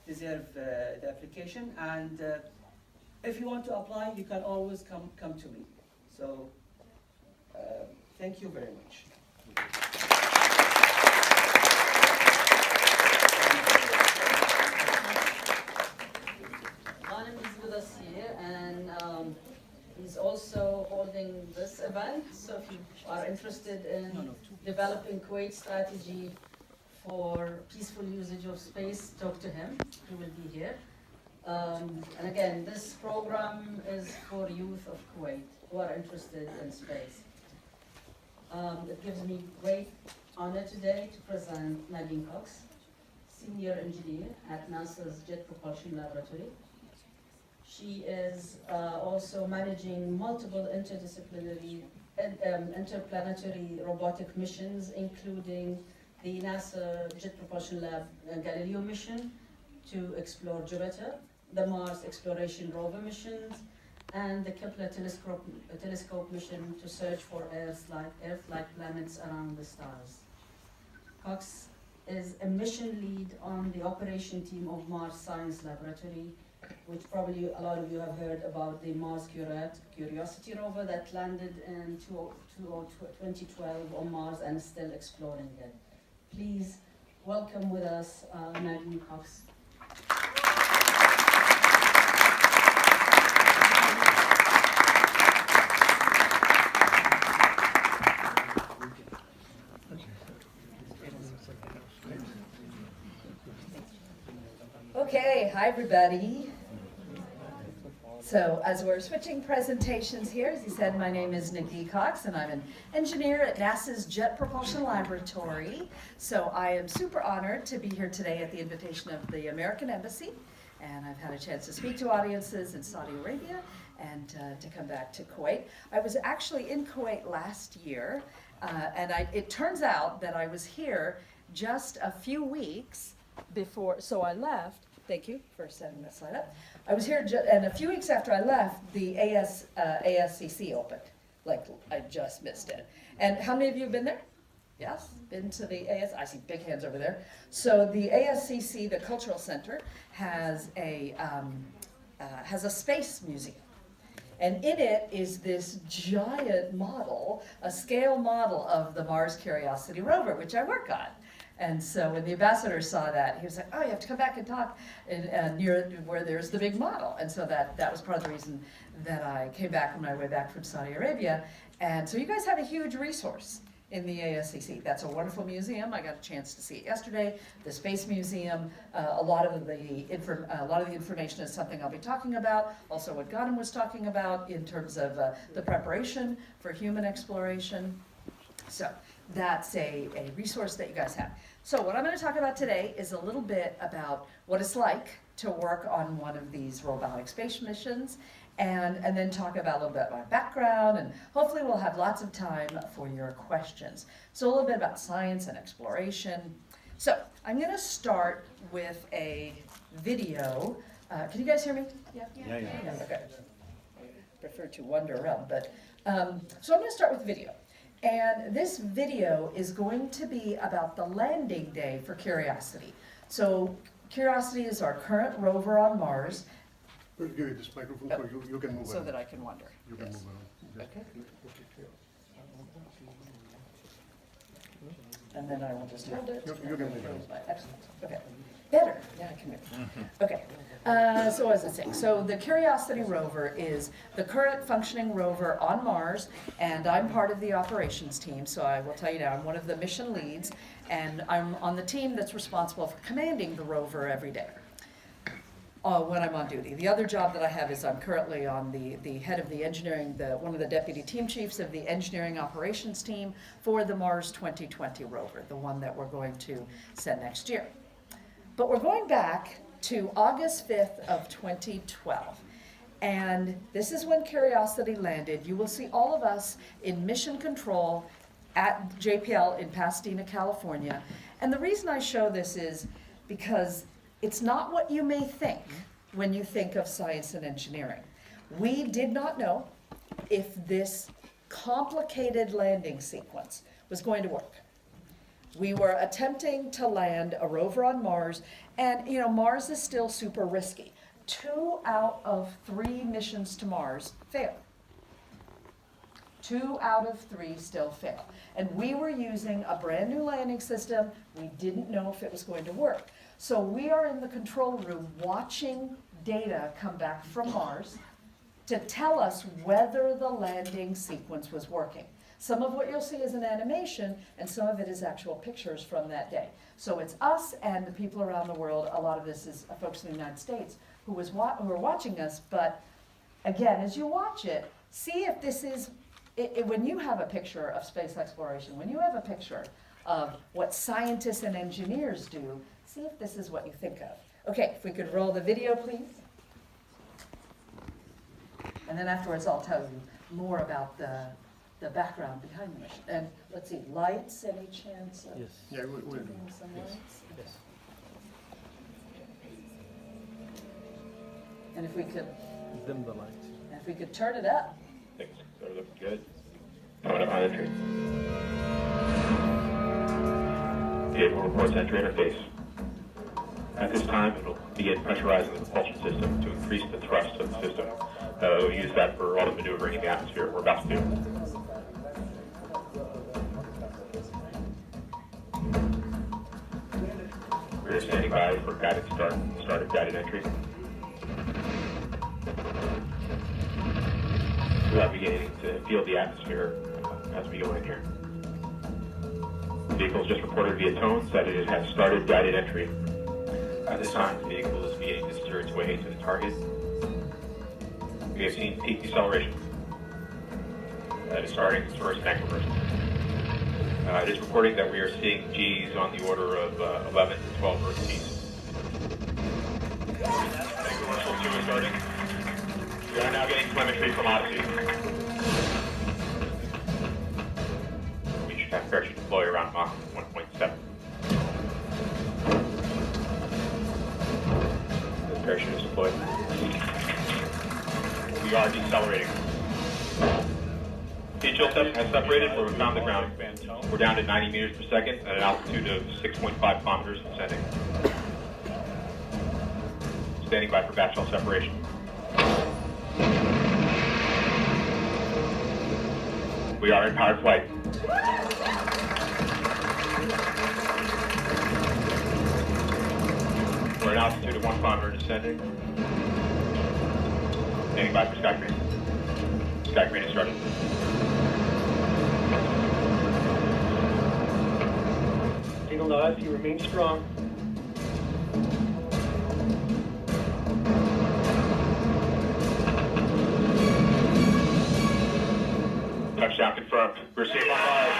deserve the application. And if you want to apply, you can always come to me. So thank you very much. غانم is with us here, and he's also holding this event. So if you are interested in developing Kuwait strategy for peaceful usage of space, talk to him. He will be here. And again, this program is for youth of Kuwait who are interested in space. It gives me great honor today to present Nadine Cox, Senior Engineer at NASA's Jet Propulsion Laboratory. She is also managing multiple interdisciplinary interplanetary robotic missions, including the NASA Jet Propulsion Lab Galileo mission to explore Jupiter, the Mars Exploration Rover missions, and the Kepler telescope mission to search for Earth-like planets around the stars. Cox is a mission lead on the operation team of Mars Science Laboratory, which probably a lot of you have heard about, the Mars Curiosity Rover that landed in 2012 on Mars and is still exploring it. Please welcome with us Nadine Cox. Okay, hi everybody. So as we're switching presentations here, as he said, my name is Nadine Cox and I'm an engineer at NASA's Jet Propulsion Laboratory. So I am super honored to be here today at the invitation of the American Embassy. And I've had a chance to speak to audiences in Saudi Arabia and to come back to Kuwait. I was actually in Kuwait last year, and it turns out that I was here just a few weeks before, so I left. Thank you for setting that slide up. I was here, and a few weeks after I left, the ASCC opened. Like, I just missed it. And how many of you have been there? Yes, been to the I see big hands over there. So the ASCC, the Cultural Center, has a space museum. And in it is this giant model, a scale model of the Mars Curiosity Rover, which I work on. And so when the ambassador saw that, he was like, oh, you have to come back and talk near where there's the big model. And so that was part of the reason that I came back on my way back from Saudi Arabia. And so you guys have a huge resource in the ASCC. That's a wonderful museum. I got a chance to see it yesterday. The Space Museum, a lot of the information is something I'll be talking about. Also what غانم was talking about in terms of the preparation for human exploration. So that's a resource that you guys have. So what I'm going to talk about today is a little bit about what it's like to work on one of these robotic space missions, and then talk about a little bit about my background, and hopefully we'll have lots of time for your questions. So a little bit about science and exploration. So I'm going to start with a video. Can you guys hear me? Yeah? Yeah. Okay. I prefer to wander around, but so I'm going to start with video. And this video is going to be about the landing day for Curiosity. So Curiosity is our current rover on Mars. Give you this microphone so you can move so around. that I can wander. You can Yes. move around. Okay. And then I will just hold it. You can move around. Excellent. Okay. Better. Yeah, I can move. Okay. So as I was saying, so the Curiosity rover is the current functioning rover on Mars, and I'm part of the operations team. So I will tell you now, I'm one of the mission leads, and I'm on the team that's responsible for commanding the rover every day when I'm on duty. The other job that I have is I'm currently on the head of the engineering, one of the deputy team chiefs of the engineering operations team for the Mars 2020 rover, the one that we're going to send next year. But we're going back to August 5th of 2012. And this is when Curiosity landed. You will see all of us in mission control at JPL in Pasadena, California. And the reason I show this is because it's not what you may think when you think of science and engineering. We did not know if this complicated landing sequence was going to work. We were attempting to land a rover on Mars, and you know, Mars is still super risky. 2 out of 3 missions to Mars failed. 2 out of 3 still fail. And we were using a brand new landing system. We didn't know if it was going to work. So we are in the control room watching data come back from Mars to tell us whether the landing sequence was working. Some of what you'll see is an animation, and some of it is actual pictures from that day. So it's us and the people around the world. A lot of this is folks in the United States who are watching us. But again, as you watch it, see if this is, when you have a picture of space exploration, when you have a picture of what scientists and engineers do, see if this is what you think of. Okay, if we could roll the video, please. And then afterwards, I'll tell you more about the background behind the mission. And let's see, lights, any chance of Yes. Yeah, we'll do. doing some Yes. lights? Yes. And if we could, Dim the light. if we could turn it up. Things are looking good. Coming up on entry. Vehicle reports entry interface. At this time, it will begin pressurizing the propulsion system to increase the thrust of the system. We'll use that for all the maneuvering in the atmosphere we're about to do. We're standing by for guided start of guided entry. We are beginning to feel the atmosphere as we go in here. The vehicle has just reported via tones that it has started guided entry. At this time, the vehicle is beginning to steer its way to the target. We have seen peak deceleration. That is starting its first bank reversal. It is reporting that we are seeing G's on the order of 11 to 12 Earth G's. Bank reversal 2 is starting. We are now getting telemetry from Odyssey. We should have parachute deploy around Mach 1.7. The parachute is deployed. We are decelerating. The chill has separated where we found the ground. We're down to 90 meters per second at an altitude of 6.5 kilometers descending. Standing by for batch shell separation. We are in powered flight. We're at an altitude of 1 kilometer descending. Standing by for sky green. Sky green is started. Signal to us, you remain strong. Touchdown confirmed. We're safe on Mars.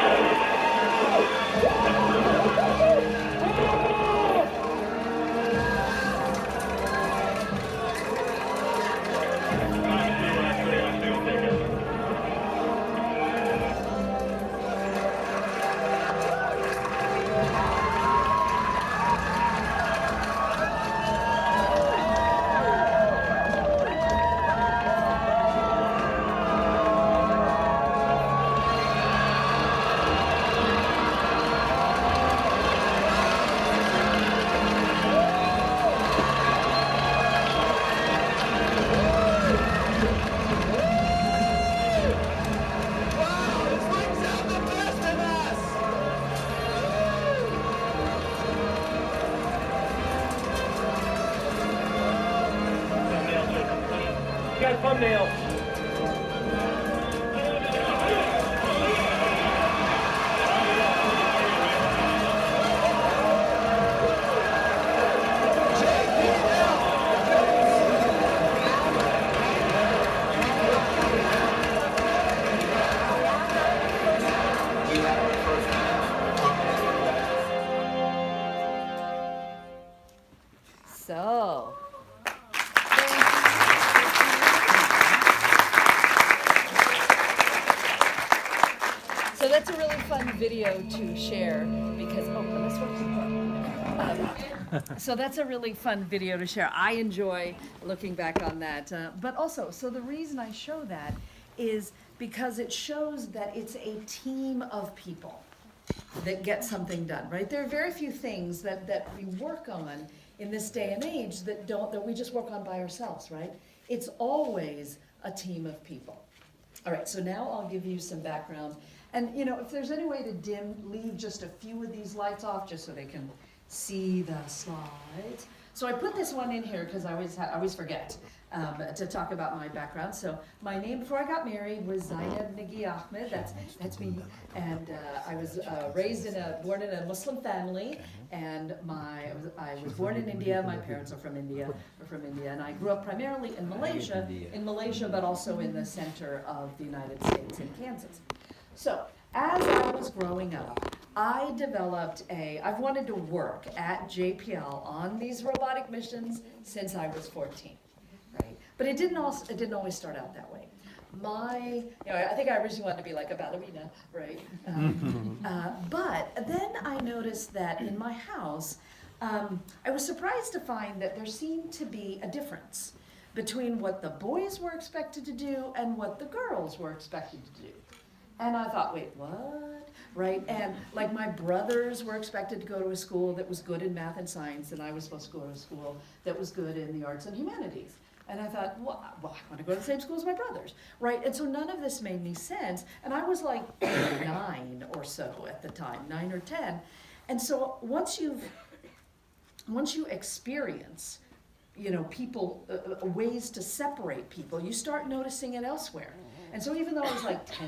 You got thumbnails. So. So that's a really fun video to share because, this works. So that's a really fun video to share. I enjoy looking back on that. But also, so the reason I show that is because it shows that it's a team of people that get something done, right? There are very few things that we work on in this day and age that we just work on by ourselves, right? It's always a team of people. All right, so now I'll give you some background. And if there's any way to leave just a few of these lights off just so they can see the slides. So I put this one in here because I always forget to talk about my background. So my name before I got married was Zainab Nigi Ahmed. That's me. And I was born in a Muslim family. And I was born in India. My parents are from India. And I grew up primarily in Malaysia, but also in the center of the United States in Kansas. So as I was growing up, I've wanted to work at JPL on these robotic missions since I was 14, right? But it didn't always start out that way. I think I originally wanted to be like a ballerina, right? But then I noticed that in my house, I was surprised to find that there seemed to be a difference between what the boys were expected to do and what the girls were expected to do. And I thought, wait, what? Right? And like my brothers were expected to go to a school that was good in math and science, and I was supposed to go to a school that was good in the arts and humanities. And I thought, well, I want to go to the same school as my brothers, right? And so none of this made any sense. And I was like 9 or so at the time, 9 or 10. And so once you experience, people, ways to separate people, you start noticing it elsewhere. And so even though I was like 10,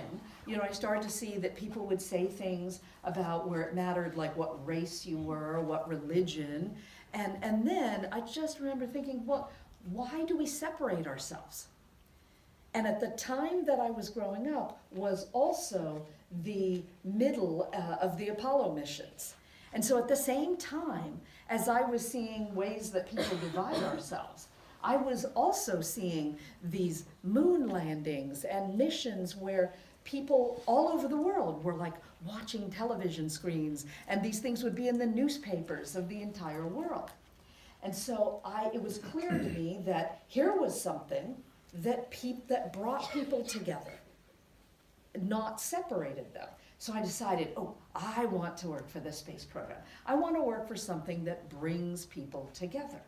I started to see that people would say things about where it mattered, like what race you were, what religion. And then I just remember thinking, well, why do we separate ourselves? And at the time that I was growing up was also the middle of the Apollo missions. And so at the same time as I was seeing ways that people divide ourselves, I was also seeing these moon landings and missions where people all over the world were like watching television screens, and these things would be in the newspapers of the entire world. And so it was clear to me that here was something that brought people together, not separated them. So I decided, I want to work for the space program. I want to work for something that brings people together.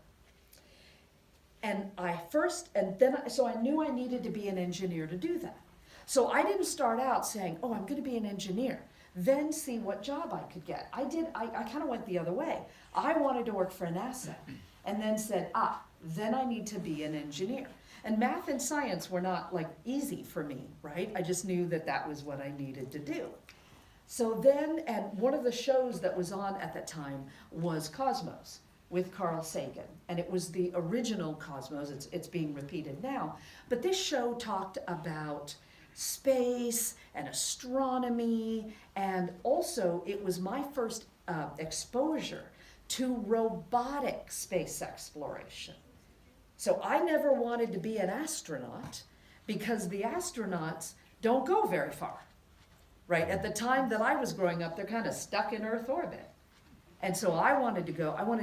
So I knew I needed to be an engineer to do that. So I didn't start out saying, I'm going to be an engineer, then see what job I could get. I kind of went the other way. I wanted to work for NASA, and then said, then I need to be an engineer. And math and science were not like easy for me, right? I just knew that was what I needed to do. So then, and one of the shows that was on at that time was Cosmos with Carl Sagan. And it was the original Cosmos, it's being repeated now. But this show talked about space and astronomy, and also it was my first exposure to robotic space exploration. So I never wanted to be an astronaut because the astronauts don't go very far, right? At the time that I was growing up, they're kind of stuck in Earth orbit. And so I wanted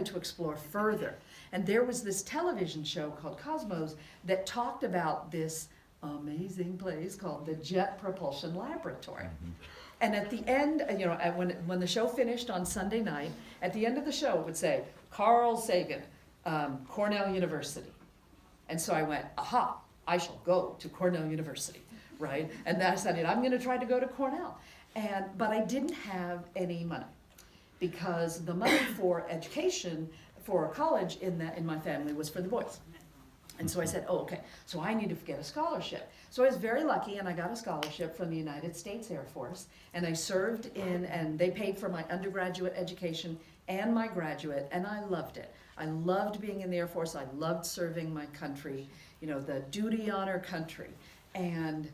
to explore further. And there was this television show called Cosmos that talked about this amazing place called the Jet Propulsion Laboratory. Mm-hmm. And at the end, when the show finished on Sunday night, at the end of the show it would say, Carl Sagan, Cornell University. And so I went, I shall go to Cornell University, right? And then I decided I'm going to try to go to Cornell. But I didn't have any money because the money for education for college in my family was for the boys. And so I said, okay, so I need to get a scholarship. So I was very lucky, and I got a scholarship from the United States Air Force, and I served and they paid for my undergraduate education and my graduate, and I loved it. I loved being in the Air Force. I loved serving my country, the duty honor country. And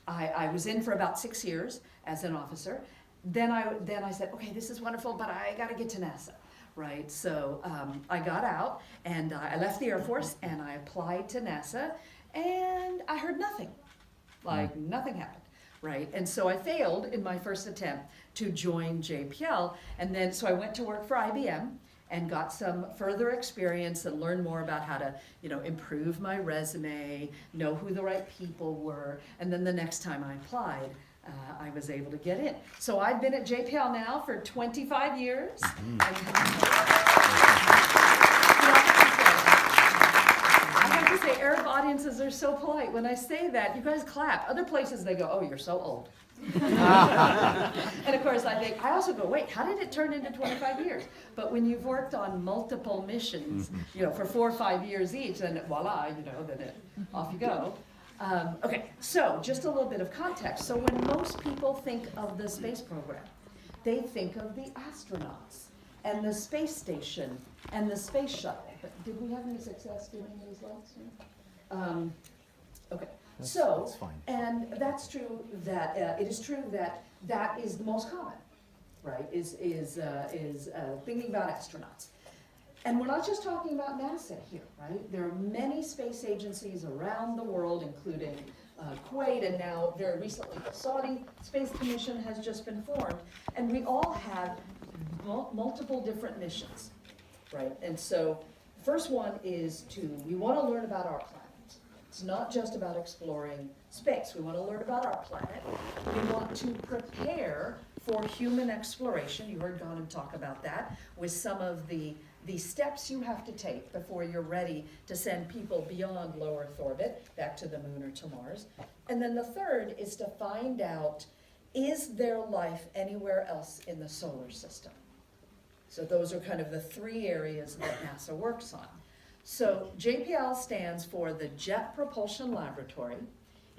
I was in for about 6 years as an officer. Then I said, okay, this is wonderful, but I got to get to NASA. Right, so I got out and I left the Air Force and I applied to NASA and I heard nothing, nothing happened, right? And so I failed in my first attempt to join JPL, and then so I went to work for IBM and got some further experience and learned more about how to, improve my resume, know who the right people were, and then the next time I applied, I was able to get in. So I've been at JPL now for 25 years. I have to say, Arab audiences are so polite. When I say that, you guys clap. Other places they go, oh, you're so old. And of course I think, I also go, wait, how did it turn into 25 years? But when you've worked on multiple missions, for 4 or 5 years each, then voila, then off you go. Okay, so just a little bit of context. So when most people think of the space program, they think of the astronauts and the space station and the space shuttle. But did we have any success doing these lights? Okay. So, and that's true that, it is true that that is the most common, right, is thinking about astronauts. And we're not just talking about NASA here, right? There are many space agencies around the world, including Kuwait, and now very recently the Saudi Space Commission has just been formed, and we all have multiple different missions, right? And so, first one is we want to learn about our planet. It's not just about exploring space. We want to learn about our planet. We want to prepare for human exploration. You heard غانم talk about that with some of the steps you have to take before you're ready to send people beyond low Earth orbit, back to the moon or to Mars. And then the third is to find out, is there life anywhere else in the solar system? So those are kind of the 3 areas that NASA works on. So JPL stands for the Jet Propulsion Laboratory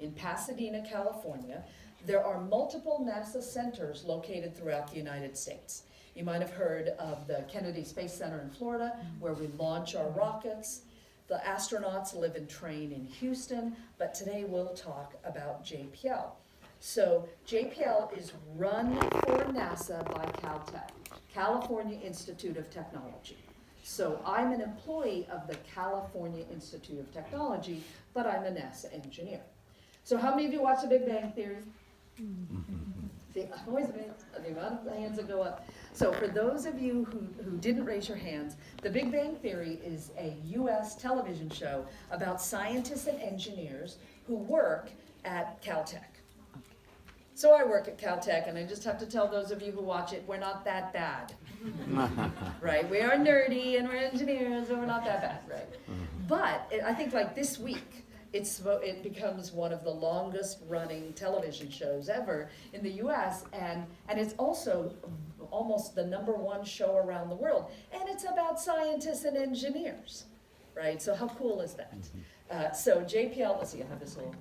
in Pasadena, California. There are multiple NASA centers located throughout the United States. You might have heard of the Kennedy Space Center in Florida, where we launch our rockets. The astronauts live and train in Houston, but today we'll talk about JPL. So JPL is run for NASA by Caltech, California Institute of Technology. So I'm an employee of the California Institute of Technology, but I'm a NASA engineer. So how many of you watch The Big Bang Theory? Always the amount of hands that go up. So for those of you who didn't raise your hands, The Big Bang Theory is a US television show about scientists and engineers who work at Caltech. So I work at Caltech, and I just have to tell those of you who watch it, we're not that bad. Right? We are nerdy and we're engineers, and we're not that bad, right? But I think like this week, it becomes one of the longest running television shows ever in the US, and it's also almost the #1 show around the world. And it's about scientists and engineers, right? So how cool is that? So JPL, let's see, I have this little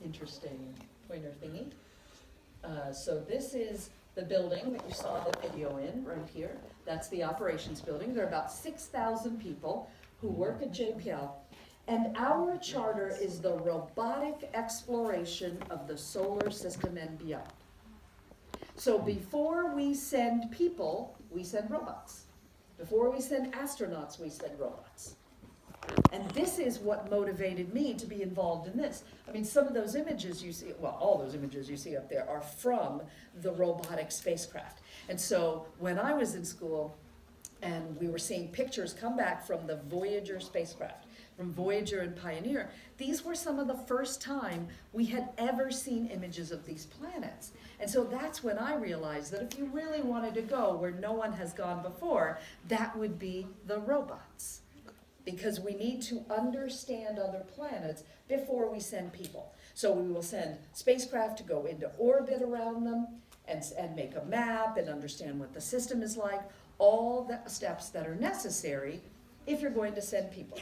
interesting pointer thingy. So this is the building that you saw the video in right here. That's the operations building. There are about 6,000 people who work at JPL. And our charter is the robotic exploration of the solar system and beyond. So before we send people, we send robots. Before we send astronauts, we send robots. And this is what motivated me to be involved in this. I mean, some of those images you see, well, all those images you see up there are from the robotic spacecraft. And so when I was in school and we were seeing pictures come back from the Voyager spacecraft, from Voyager and Pioneer, these were some of the first time we had ever seen images of these planets. And so that's when I realized that if you really wanted to go where no one has gone before, that would be the robots. Because we need to understand other planets before we send people. So we will send spacecraft to go into orbit around them and make a map and understand what the system is like, all the steps that are necessary if you're going to send people.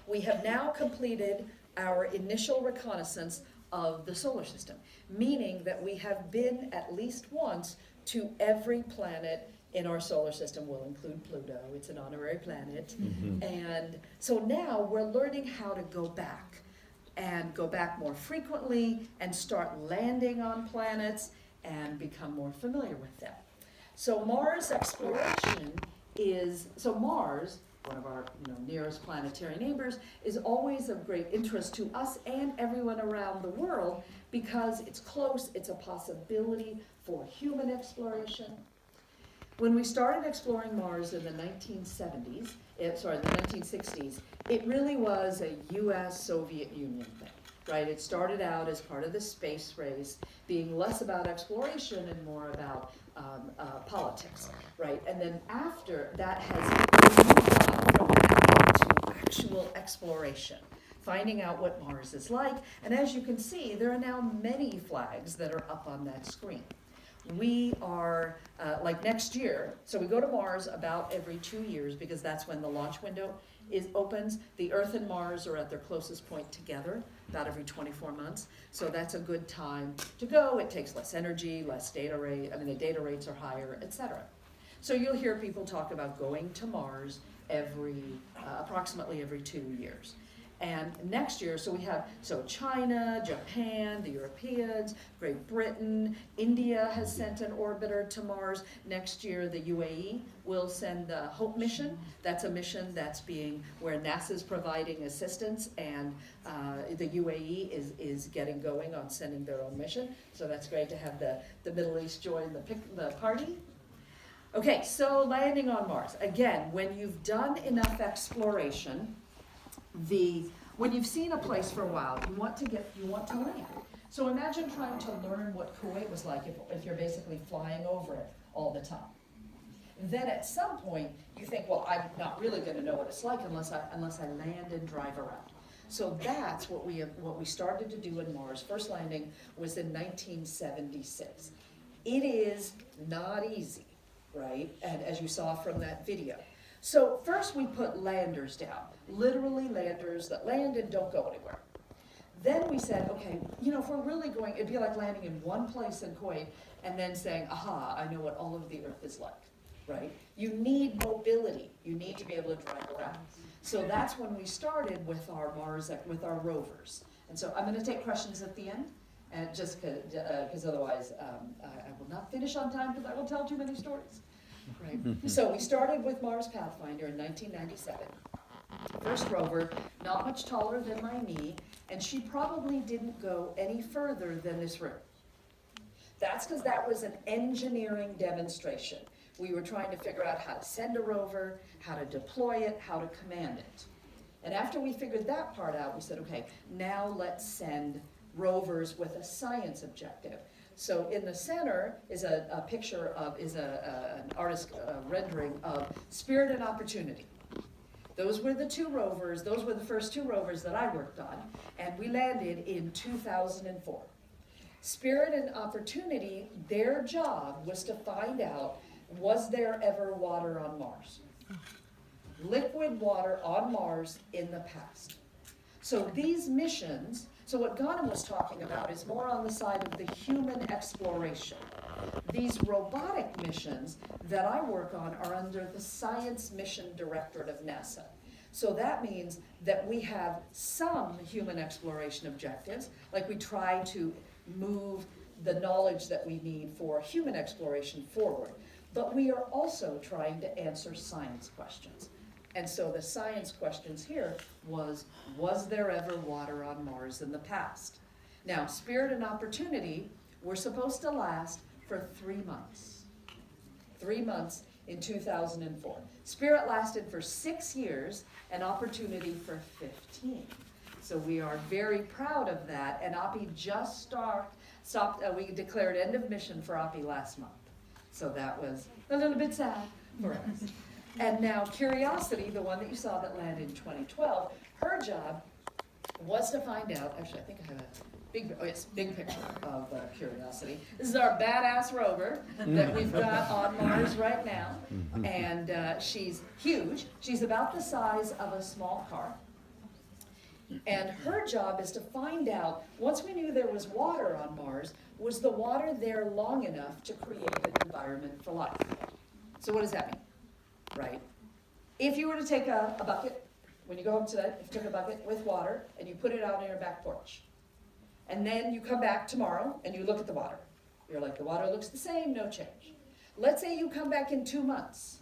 We have now completed our initial reconnaissance of the solar system, meaning that we have been at least once to every planet in our solar system. Will include Pluto, it's an honorary planet. And so now we're learning how to go back and go back more frequently and start landing on planets and become more familiar with them. So Mars exploration Mars, one of our nearest planetary neighbors, is always of great interest to us and everyone around the world because it's close, it's a possibility for human exploration. When we started exploring Mars in the 1960s, it really was a US-Soviet Union thing. right? It started out as part of the space race, being less about exploration and more about politics, right? And then after that has moved on from that to actual exploration, finding out what Mars is like. And as you can see, there are now many flags that are up on that screen. We are, like next year, so we go to Mars about every 2 years because that's when the launch window opens. The Earth and Mars are at their closest point together, about every 24 months. So that's a good time to go. It takes less energy, less data rate, the data rates are higher, etc. So you'll hear people talk about going to Mars approximately every 2 years. And next year, so we have, China, Japan, the Europeans, Great Britain, India has sent an orbiter to Mars. Next year, the UAE will send the HOPE mission. That's a mission where NASA's providing assistance, and the UAE is getting going on sending their own mission. So that's great to have the Middle East join the party. Okay, so landing on Mars. Again, when you've done enough exploration, when you've seen a place for a while, you want to land. So imagine trying to learn what Kuwait was like if you're basically flying over it all the time. Then at some point you think, well, I'm not really going to know what it's like unless I land and drive around. So that's what we started to do in Mars. First landing was in 1976. It is not easy, right? And as you saw from that video. So first we put landers down, literally landers that land and don't go anywhere. Then we said, okay, if we're really going, it'd be like landing in one place in Kuwait and then saying, aha, I know what all of the Earth is like, right? You need mobility. You need to be able to drive around. So that's when we started with our Mars, with our rovers. And so I'm going to take questions at the end, and just because otherwise I will not finish on time because I will tell too many stories. Right. So we started with Mars Pathfinder in 1997. First rover, not much taller than my knee, and she probably didn't go any further than this room. That's because that was an engineering demonstration. We were trying to figure out how to send a rover, how to deploy it, how to command it. And after we figured that part out, we said, okay, now let's send rovers with a science objective. So in the center is a picture of, an artist rendering of Spirit and Opportunity. Those were the two rovers, those were the first two rovers that I worked on, and we landed in 2004. Spirit and Opportunity, their job was to find out, was there ever water on Mars? Liquid water on Mars in the past. So these missions, so what غانم was talking about is more on the side of the human exploration. These robotic missions that I work on are under the Science Mission Directorate of NASA. So that means that we have some human exploration objectives, like we try to move the knowledge that we need for human exploration forward. But we are also trying to answer science questions. And so the science questions here was there ever water on Mars in the past? Now, Spirit and Opportunity were supposed to last for 3 months. 3 months in 2004. Spirit lasted for 6 years and Opportunity for 15. So we are very proud of that. And OPI just stopped, we declared end of mission for OPI last month. So that was a little bit sad for us. And now Curiosity, the one that you saw that landed in 2012, her job was to find out, actually I think I have a big picture of Curiosity. This is our badass rover that we've got on Mars right now. And she's huge. She's about the size of a small car. And her job is to find out, once we knew there was water on Mars, was the water there long enough to create an environment for life? So what does that mean? Right? If you were to take a bucket, when you go home today, if you took a bucket with water and you put it out on your back porch, and then you come back tomorrow and you look at the water. You're like, the water looks the same, no change. Let's say you come back in 2 months,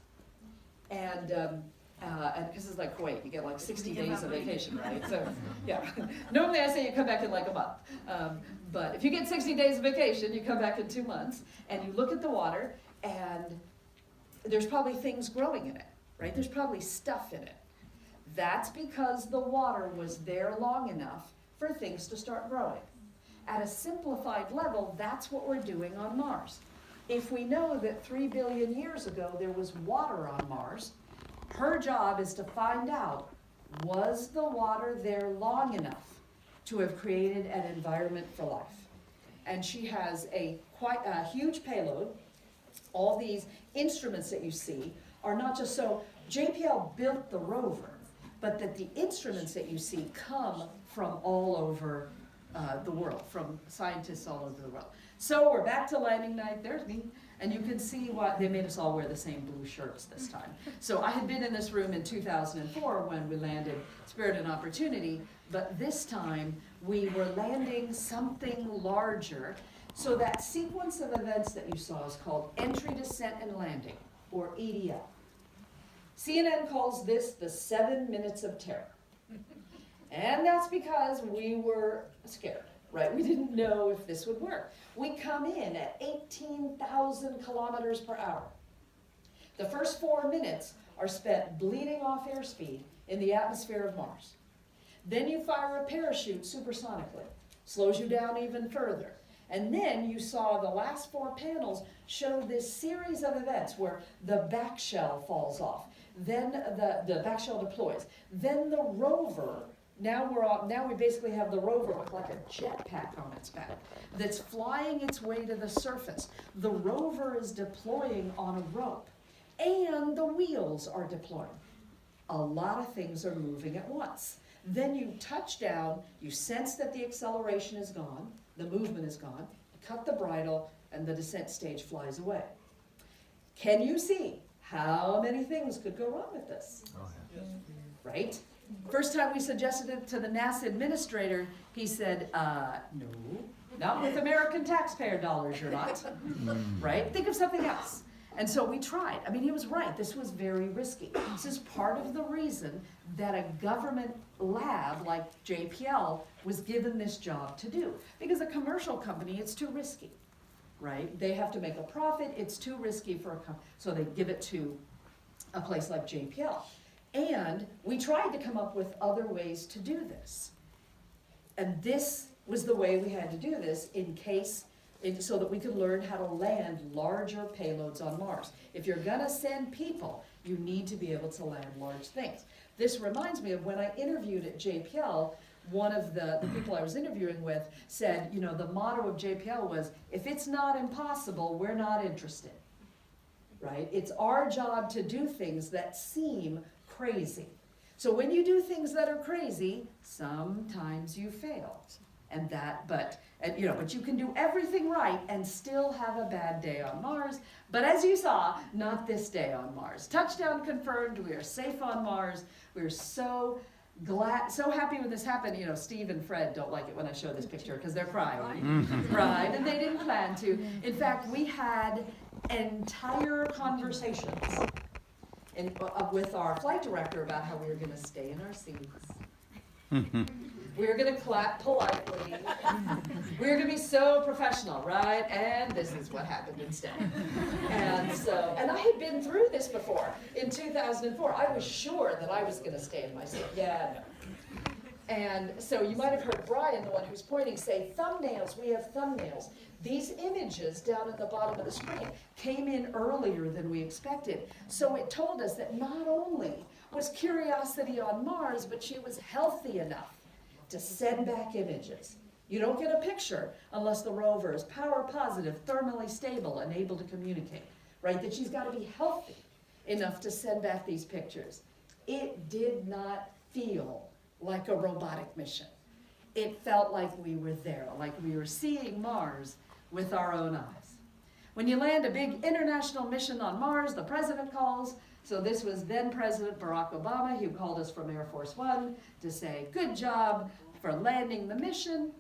and because it's like Kuwait, you get like 60 days of vacation, right? So, yeah. Normally I say you come back in like a month. But if you get 60 days of vacation, you come back in 2 months, and you look at the water, and there's probably things growing in it, right? There's probably stuff in it. That's because the water was there long enough for things to start growing. At a simplified level, that's what we're doing on Mars. If we know that 3 billion years ago there was water on Mars, her job is to find out, was the water there long enough to have created an environment for life? And she has quite a huge payload. All these instruments that you see are not just so, JPL built the rover, but that the instruments that you see come from all over the world, from scientists all over the world. So we're back to landing night, there's me, and you can see why they made us all wear the same blue shirts this time. So I had been in this room in 2004 when we landed Spirit and Opportunity, but this time we were landing something larger. So that sequence of events that you saw is called Entry, Descent, and Landing, or EDL. CNN calls this the 7 minutes of terror. And that's because we were scared, right? We didn't know if this would work. We come in at 18,000 kilometers per hour. The first 4 minutes are spent bleeding off airspeed in the atmosphere of Mars. Then you fire a parachute supersonically, slows you down even further. And then you saw the last 4 panels show this series of events where the back shell falls off, then the back shell deploys, then the rover. Now we basically have the rover with like a jetpack on its back that's flying its way to the surface. The rover is deploying on a rope, and the wheels are deploying. A lot of things are moving at once. Then you touch down, you sense that the acceleration is gone, the movement is gone, you cut the bridle, and the descent stage flies away. Can you see how many things could go wrong with this? Oh, yeah. Right? First time we suggested it to the NASA administrator, he said, no, not with American taxpayer dollars, you're not. Right? Think of something else. And so we tried. I mean, he was right. This was very risky. This is part of the reason that a government lab like JPL was given this job to do. Because a commercial company, it's too risky, right? They have to make a profit. It's too risky for a company. So they give it to a place like JPL. And we tried to come up with other ways to do this. And this was the way we had to do this so that we could learn how to land larger payloads on Mars. If you're gonna send people, you need to be able to land large things. This reminds me of when I interviewed at JPL, one of the people I was interviewing with said, you know, the motto of JPL was, if it's not impossible, we're not interested, right? It's our job to do things that seem crazy. So when you do things that are crazy, sometimes you fail. But you can do everything right and still have a bad day on Mars. But as you saw, not this day on Mars. Touchdown confirmed, we are safe on Mars. We're so glad, so happy when this happened. You know, Steve and Fred don't like it when I show this picture because they're crying. Right, and they didn't plan to. In fact, we had entire conversations with our flight director about how we were going to stay in our seats. We were going to clap politely. We were going to be so professional, right? And this is what happened instead. And I had been through this before. In 2004, I was sure that I was going to stay in my seat. Yeah, no. And so you might have heard Brian, the one who's pointing, say, thumbnails, we have thumbnails. These images down at the bottom of the screen came in earlier than we expected. So it told us that not only was Curiosity on Mars, but she was healthy enough to send back images. You don't get a picture unless the rover is power positive, thermally stable, and able to communicate, right? That she's got to be healthy enough to send back these pictures. It did not feel like a robotic mission. It felt like we were there, like we were seeing Mars with our own eyes. When you land a big international mission on Mars, the president calls. So this was then President Barack Obama, who called us from Air Force One to say, good job for landing the mission.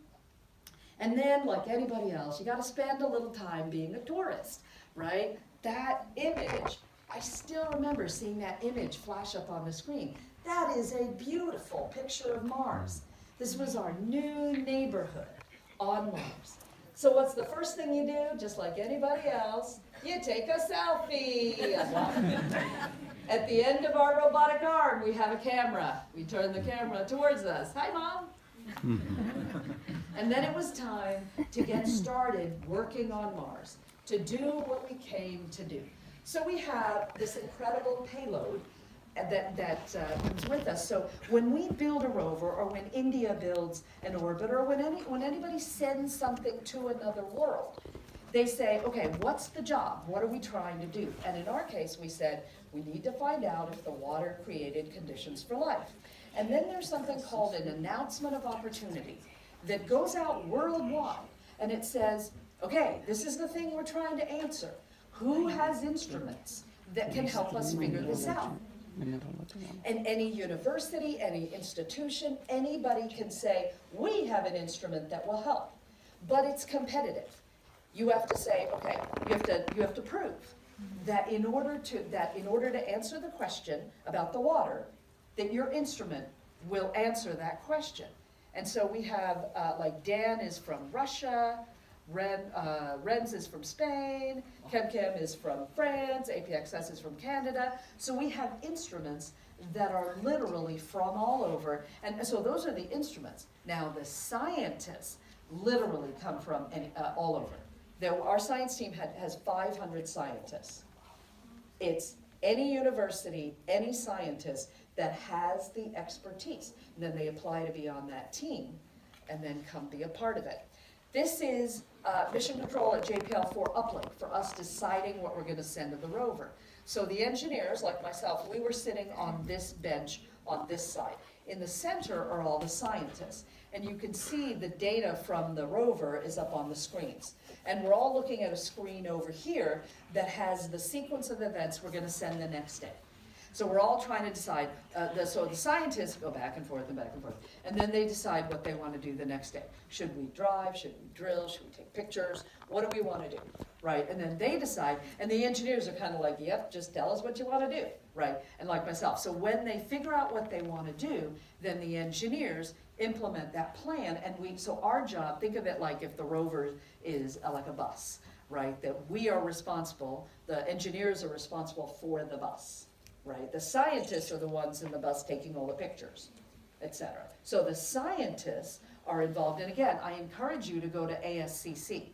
And then, like anybody else, you got to spend a little time being a tourist, right? That image, I still remember seeing that image flash up on the screen. That is a beautiful picture of Mars. This was our new neighborhood on Mars. So what's the first thing you do? Just like anybody else, you take a selfie. At the end of our robotic arm, we have a camera. We turn the camera towards us. Hi, Mom. And then it was time to get started working on Mars, to do what we came to do. So we have this incredible payload that comes with us. So when we build a rover, or when India builds an orbiter, or when anybody sends something to another world, they say, okay, what's the job? What are we trying to do? And in our case, we said, we need to find out if the water created conditions for life. And then there's something called an announcement of opportunity that goes out worldwide, and it says, okay, this is the thing we're trying to answer. Who has instruments that can help us figure this out? And any university, any institution, anybody can say, we have an instrument that will help. But it's competitive. You have to say, okay, you have to prove that in order to answer the question about the water, that your instrument will answer that question. And so we have, like Dan is from Russia, Renz is from Spain, ChemChem is from France, APXS is from Canada. So we have instruments that are literally from all over. And so those are the instruments. Now the scientists literally come from all over. Our science team has 500 scientists. It's any university, any scientist that has the expertise. And then they apply to be on that team and then come be a part of it. This is mission control at JPL for uplink, for us deciding what we're going to send to the rover. So the engineers, like myself, we were sitting on this bench on this side. In the center are all the scientists. And you can see the data from the rover is up on the screens. And we're all looking at a screen over here that has the sequence of events we're going to send the next day. So we're all trying to decide, so the scientists go back and forth and back and forth, and then they decide what they want to do the next day. Should we drive? Should we drill? Should we take pictures? What do we want to do, right? And then they decide, and the engineers are kind of like, yep, just tell us what you want to do, right? And like myself, so when they figure out what they want to do, then the engineers implement that plan, and so our job, think of it like if the rover is like a bus, right? That we are responsible, the engineers are responsible for the bus. Right? The scientists are the ones in the bus taking all the pictures, etc. So the scientists are involved. And again, I encourage you to go to ASCC.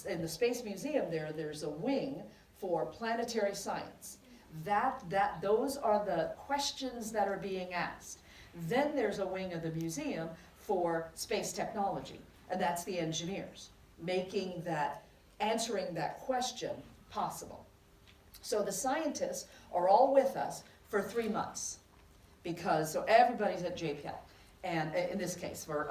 In the Space Museum there's a wing for planetary science. Those are the questions that are being asked. Then there's a wing of the museum for space technology. And that's the engineers answering that question possible. So the scientists are all with us for 3 months so everybody's at JPL. And in this case, for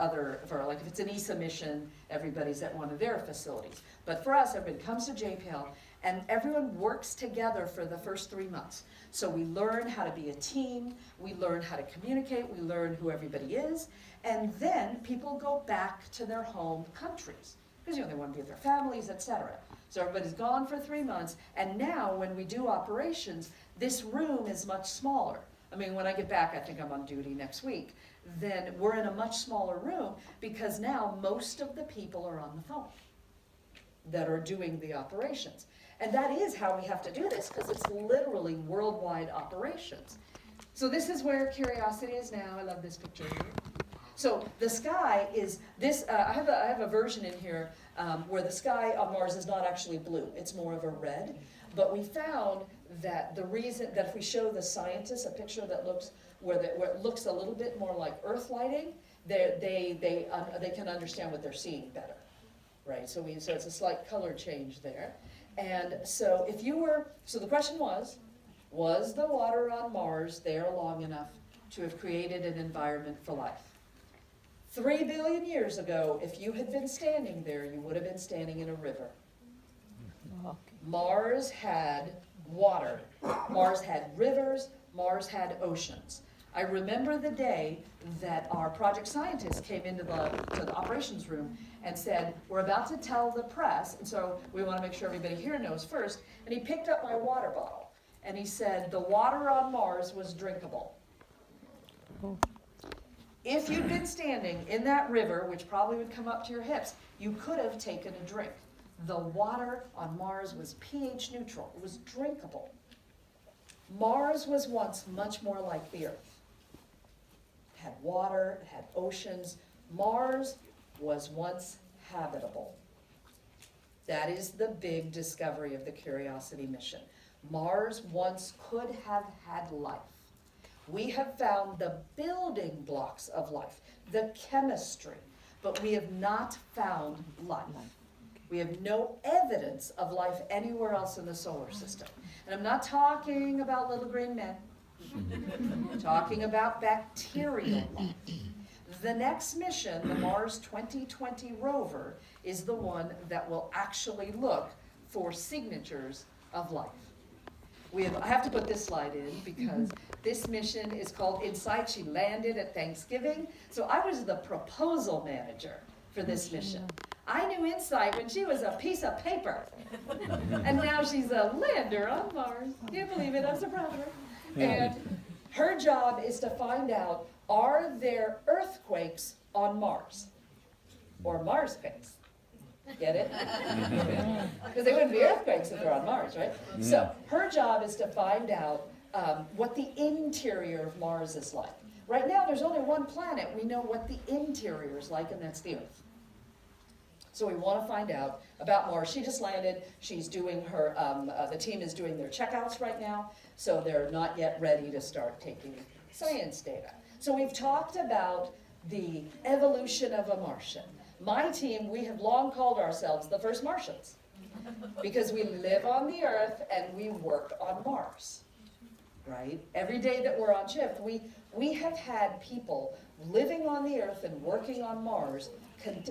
like if it's an ESA mission, everybody's at one of their facilities. But for us, everybody comes to JPL and everyone works together for the first 3 months. So we learn how to be a team, we learn how to communicate, we learn who everybody is, and then people go back to their home countries because they want to be with their families, etc. So everybody's gone for 3 months, and now when we do operations, this room is much smaller. I mean, when I get back, I think I'm on duty next week, then we're in a much smaller room because now most of the people are on the phone that are doing the operations. And that is how we have to do this because it's literally worldwide operations. So this is where Curiosity is now. I love this picture here. So the sky is this, I have a version in here where the sky on Mars is not actually blue, it's more of a red. But we found that the reason that if we show the scientists a picture that looks, where it looks a little bit more like Earth lighting, they can understand what they're seeing better, right? So it's a slight color change there. And so so the question was the water on Mars there long enough to have created an environment for life? 3 billion years ago, if you had been standing there, you would have been standing in a river. Mars had water. Mars had rivers. Mars had oceans. I remember the day that our project scientists came into the operations room and said, we're about to tell the press, and so we want to make sure everybody here knows first, and he picked up my water bottle, and he said, the water on Mars was drinkable. If you'd been standing in that river, which probably would come up to your hips, you could have taken a drink. The water on Mars was pH neutral. It was drinkable. Mars was once much more like the Earth. It had water, it had oceans, Mars was once habitable. That is the big discovery of the Curiosity mission. Mars once could have had life. We have found the building blocks of life, the chemistry, but we have not found life. We have no evidence of life anywhere else in the solar system. And I'm not talking about little green men. I'm talking about bacterial life. The next mission, the Mars 2020 rover, is the one that will actually look for signatures of life. I have to put this slide in because this mission is called Insight. She landed at Thanksgiving. So I was the proposal manager for this mission. I knew Insight when she was a piece of paper. And now she's a lander on Mars. Can you believe it? I'm so proud of her. And her job is to find out, are there earthquakes on Mars? Or Marsquakes? Get it? Because they wouldn't be earthquakes if they're on Mars, right? So her job is to find out what the interior of Mars is like. Right now, there's only one planet. We know what the interior is like, and that's the Earth. So we want to find out about Mars. She just landed. She's doing her, the team is doing their checkouts right now, so they're not yet ready to start taking science data. So we've talked about the evolution of a Martian. My team, we have long called ourselves the first Martians because we live on the Earth and we work on Mars, right? Every day that we're on shift, we have had people living on the Earth and working on Mars.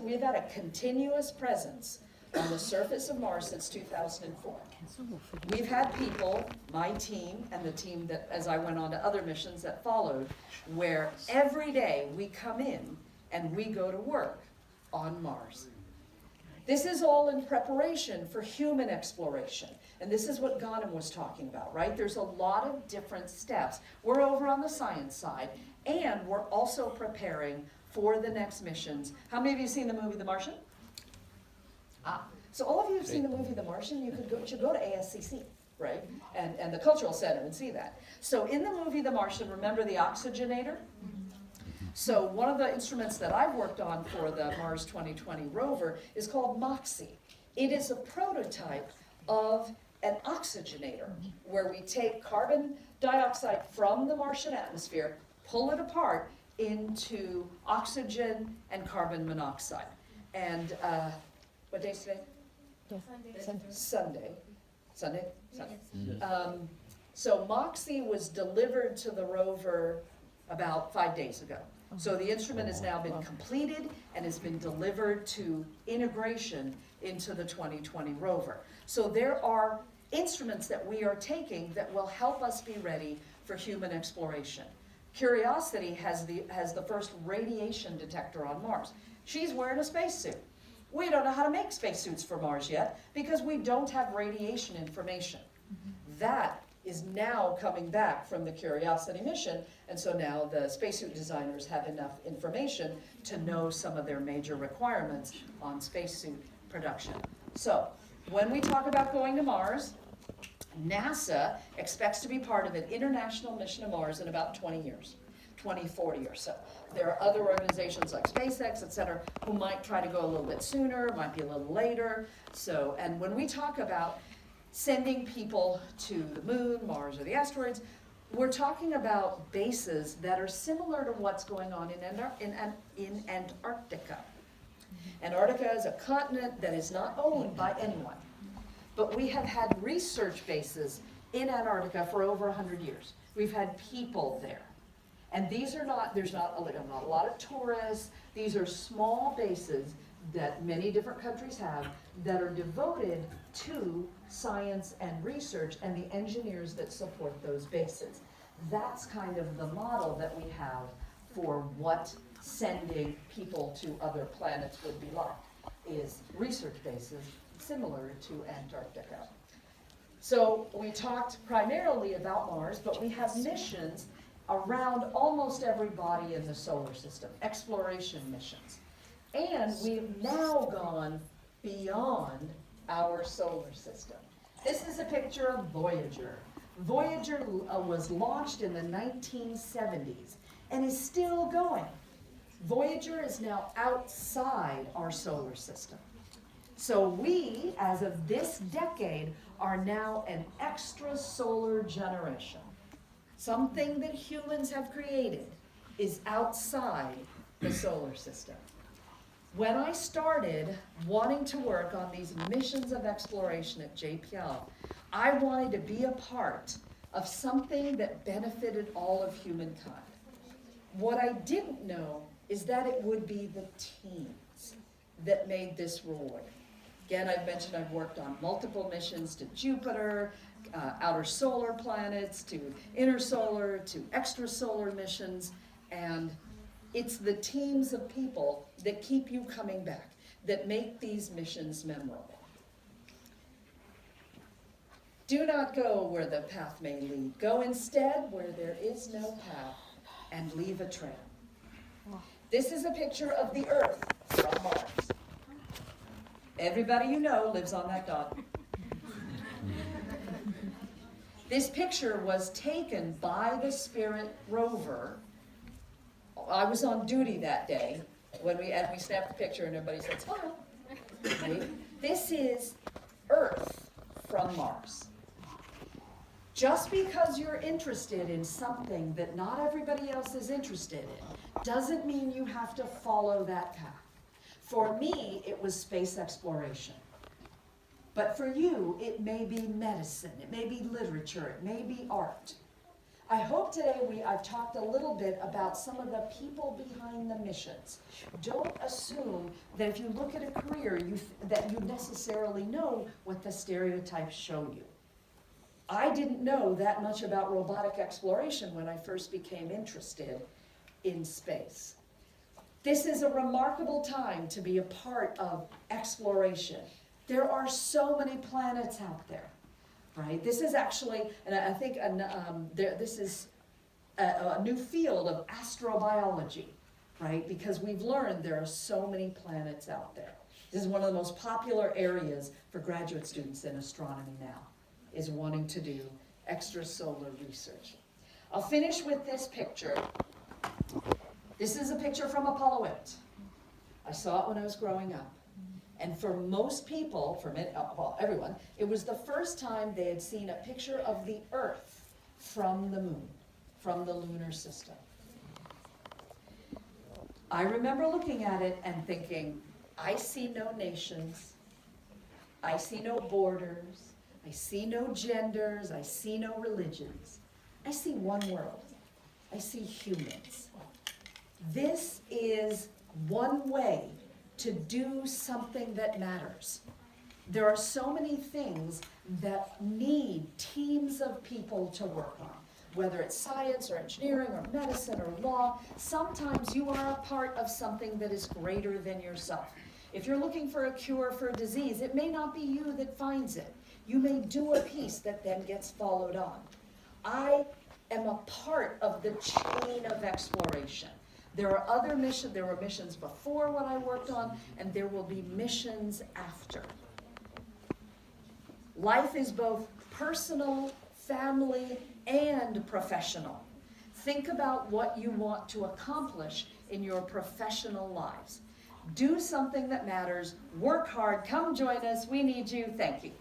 We've had a continuous presence on the surface of Mars since 2004. We've had people, my team and the team that, as I went on to other missions that followed, where every day we come in and we go to work on Mars. This is all in preparation for human exploration. And this is what غانم was talking about, right? There's a lot of different steps. We're over on the science side, and we're also preparing for the next missions. How many of you have seen the movie The Martian? So all of you have seen the movie The Martian, you should go to ASCC, right? And the Cultural Center and see that. So in the movie The Martian, remember the oxygenator? So one of the instruments that I've worked on for the Mars 2020 rover is called MOXIE. It is a prototype of an oxygenator where we take carbon dioxide from the Martian atmosphere, pull it apart into oxygen and carbon monoxide. And what day is today? Sunday. Sunday? So MOXIE was delivered to the rover about 5 days ago. So the instrument has now been completed and has been delivered to integration into the 2020 rover. So there are instruments that we are taking that will help us be ready for human exploration. Curiosity has the first radiation detector on Mars. She's wearing a spacesuit. We don't know how to make spacesuits for Mars yet because we don't have radiation information. That is now coming back from the Curiosity mission, and so now the spacesuit designers have enough information to know some of their major requirements on spacesuit production. So, when we talk about going to Mars, NASA expects to be part of an international mission to Mars in about 20 years, 2040 or so. There are other organizations like SpaceX, et cetera, who might try to go a little bit sooner, might be a little later. So, and when we talk about sending people to the moon, Mars, or the asteroids, we're talking about bases that are similar to what's going on in Antarctica. Antarctica is a continent that is not owned by anyone. But we have had research bases in Antarctica for over 100 years. We've had people there. And these are not, there's not a lot of tourists. These are small bases that many different countries have that are devoted to science and research and the engineers that support those bases. That's kind of the model that we have for what sending people to other planets would be like, is research bases similar to Antarctica. So we talked primarily about Mars, but we have missions around almost every body in the solar system, exploration missions. And we've now gone beyond our solar system. This is a picture of Voyager. Voyager was launched in the 1970s and is still going. Voyager is now outside our solar system. So we, as of this decade, are now an extrasolar generation. Something that humans have created is outside the solar system. When I started wanting to work on these missions of exploration at JPL, I wanted to be a part of something that benefited all of humankind. What I didn't know is that it would be the teams that made this reward. Again, I've mentioned I've worked on multiple missions to Jupiter, outer solar planets, to intersolar, to extrasolar missions, and it's the teams of people that keep you coming back, that make these missions memorable. Do not go where the path may lead. Go instead where there is no path and leave a trail. This is a picture of the Earth from Mars. Everybody you know lives on that dot. This picture was taken by the Spirit rover. I was on duty that day when we snapped the picture and everybody said, smile. Right? This is Earth from Mars. Just because you're interested in something that not everybody else is interested in doesn't mean you have to follow that path. For me, it was space exploration. But for you, it may be medicine, it may be literature, it may be art. I hope today I've talked a little bit about some of the people behind the missions. Don't assume that if you look at a career, that you necessarily know what the stereotypes show you. I didn't know that much about robotic exploration when I first became interested in space. This is a remarkable time to be a part of exploration. There are so many planets out there, right? This is actually, and I think this is a new field of astrobiology, right? Because we've learned there are so many planets out there. This is one of the most popular areas for graduate students in astronomy now, is wanting to do extrasolar research. I'll finish with this picture. This is a picture from Apollo 8. I saw it when I was growing up. And for most people, well, everyone, it was the first time they had seen a picture of the Earth from the moon, from the lunar system. I remember looking at it and thinking, I see no nations, I see no borders, I see no genders, I see no religions. I see one world. I see humans. This is one way to do something that matters. There are so many things that need teams of people to work on, whether it's science or engineering or medicine or law. Sometimes you are a part of something that is greater than yourself. If you're looking for a cure for a disease, it may not be you that finds it. You may do a piece that then gets followed on. I am a part of the chain of exploration. There were missions before what I worked on, and there will be missions after. Life is both personal, family, and professional. Think about what you want to accomplish in your professional lives. Do something that matters. Work hard. Come join us. We need you. Thank you.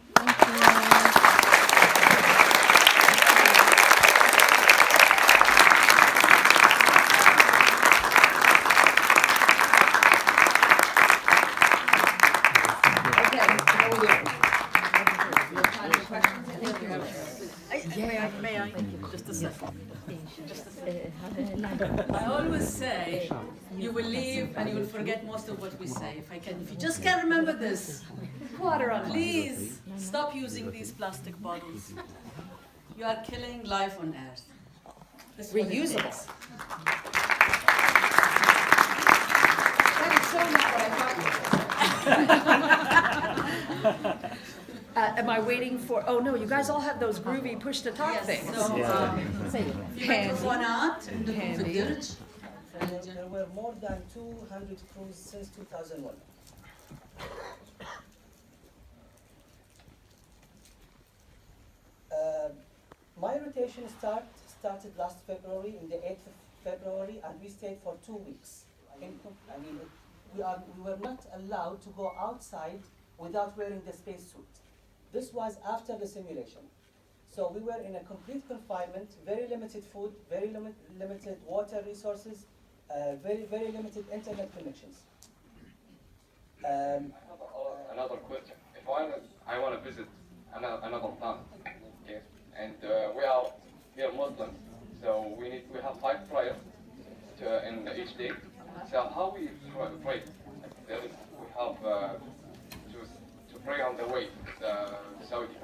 May I? Just a second. I always say, you will leave and you will forget most of what we say. If you just can't remember this, Water on please stop using these plastic bottles. You are killing life on Earth. This is what it Reusable. takes. That is so not what I thought you were. Am I waiting for, oh no, you guys all have those groovy push-to-talk Yes, things. so you microphone out and look for Handy. dirt. There were more than 200 crews since 2001. My rotation started last February, in the 8th of February, and we stayed for 2 weeks. we were not allowed to go outside without wearing the spacesuit. This was after the simulation. So we were in a complete confinement, very limited food, very limited water resources, very limited internet connections. Another question. If I want to visit another planet, okay, and we are here Muslims, so we have 5 prayers in each day. So how we pray? We have to pray on the way to Saudi.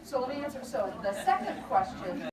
So let me answer. So the second question